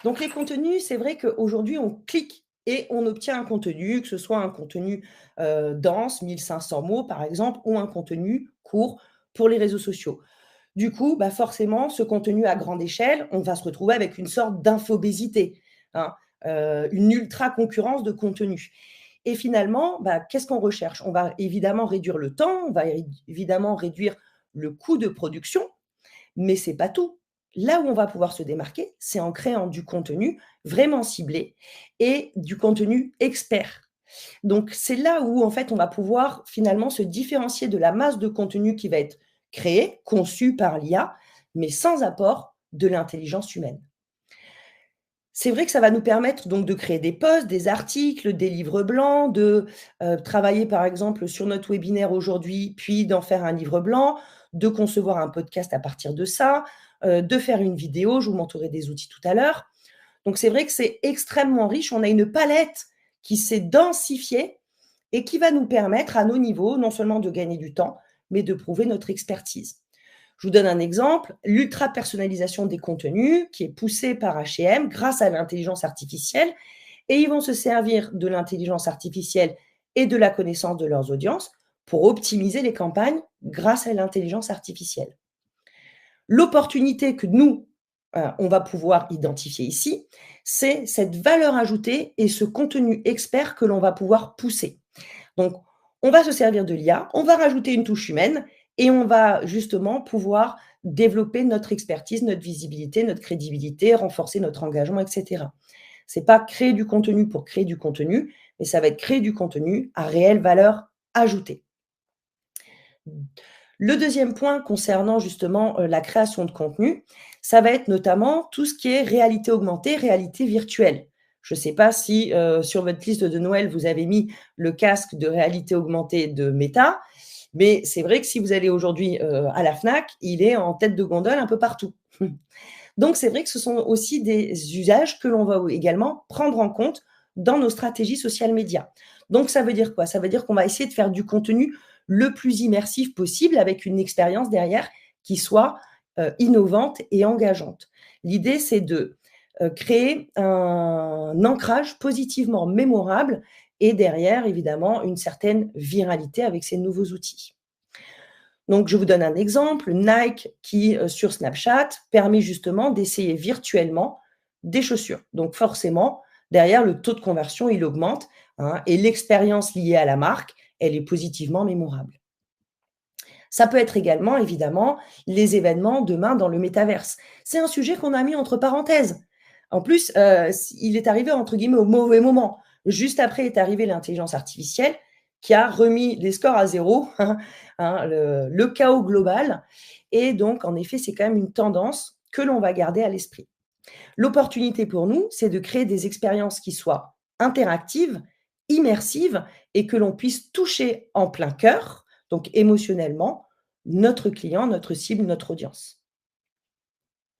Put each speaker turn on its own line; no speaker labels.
Donc les contenus, c'est vrai qu'aujourd'hui, on clique et on obtient un contenu, que ce soit un contenu, dense, 1 500 mots par exemple, ou un contenu court pour les réseaux sociaux. Du coup, bah, forcément, ce contenu à grande échelle, on va se retrouver avec une sorte d'infobésité, hein, une ultra concurrence de contenu et finalement, bah, qu'est-ce qu'on recherche? On va évidemment réduire le temps, on va évidemment réduire le coût de production, mais c'est pas tout. Là où on va pouvoir se démarquer, c'est en créant du contenu vraiment ciblé et du contenu expert. Donc c'est là où, en fait, on va pouvoir finalement se différencier de la masse de contenu qui va être créé, conçu par l'IA, mais sans apport de l'intelligence humaine. C'est vrai que ça va nous permettre donc de créer des posts, des articles, des livres blancs, de, travailler par exemple sur notre webinaire aujourd'hui, puis d'en faire un livre blanc, de concevoir un podcast à partir de ça, de faire une vidéo, je vous montrerai des outils tout à l'heure. Donc c'est vrai que c'est extrêmement riche, on a une palette qui s'est densifiée et qui va nous permettre à nos niveaux, non seulement de gagner du temps, mais de prouver notre expertise. Je vous donne un exemple, l'ultra-personnalisation des contenus qui est poussée par H&M grâce à l'intelligence artificielle et ils vont se servir de l'intelligence artificielle et de la connaissance de leurs audiences pour optimiser les campagnes grâce à l'intelligence artificielle. L'opportunité que nous, on va pouvoir identifier ici, c'est cette valeur ajoutée et ce contenu expert que l'on va pouvoir pousser. Donc, on va se servir de l'IA, on va rajouter une touche humaine et on va justement pouvoir développer notre expertise, notre visibilité, notre crédibilité, renforcer notre engagement, et cetera. C'est pas créer du contenu pour créer du contenu, mais ça va être créer du contenu à réelle valeur ajoutée. Le deuxième point concernant justement, la création de contenu, ça va être notamment tout ce qui est réalité augmentée, réalité virtuelle. Je ne sais pas si, sur votre liste de Noël, vous avez mis le casque de réalité augmentée de Meta, mais c'est vrai que si vous allez aujourd'hui, à la Fnac, il est en tête de gondole un peu partout. Donc c'est vrai que ce sont aussi des usages que l'on va également prendre en compte dans nos stratégies social media. Donc ça veut dire quoi? Ça veut dire qu'on va essayer de faire du contenu le plus immersif possible avec une expérience derrière qui soit, innovante et engageante. L'idée, c'est de, créer un ancrage positivement mémorable et derrière évidemment une certaine viralité avec ces nouveaux outils. Donc, je vous donne un exemple, Nike qui, sur Snapchat, permet justement d'essayer virtuellement des chaussures. Donc forcément, derrière, le taux de conversion, il augmente, hein, et l'expérience liée à la marque, elle est positivement mémorable. Ça peut être également, évidemment, les événements demain dans le métaverse. C'est un sujet qu'on a mis entre parenthèses. En plus, il est arrivé entre guillemets «au mauvais moment». Juste après est arrivée l'intelligence artificielle qui a remis les scores à zéro, hein, le chaos global et donc en effet, c'est quand même une tendance que l'on va garder à l'esprit. L'opportunité pour nous, c'est de créer des expériences qui soient interactives, immersives et que l'on puisse toucher en plein cœur, donc émotionnellement, notre client, notre cible, notre audience.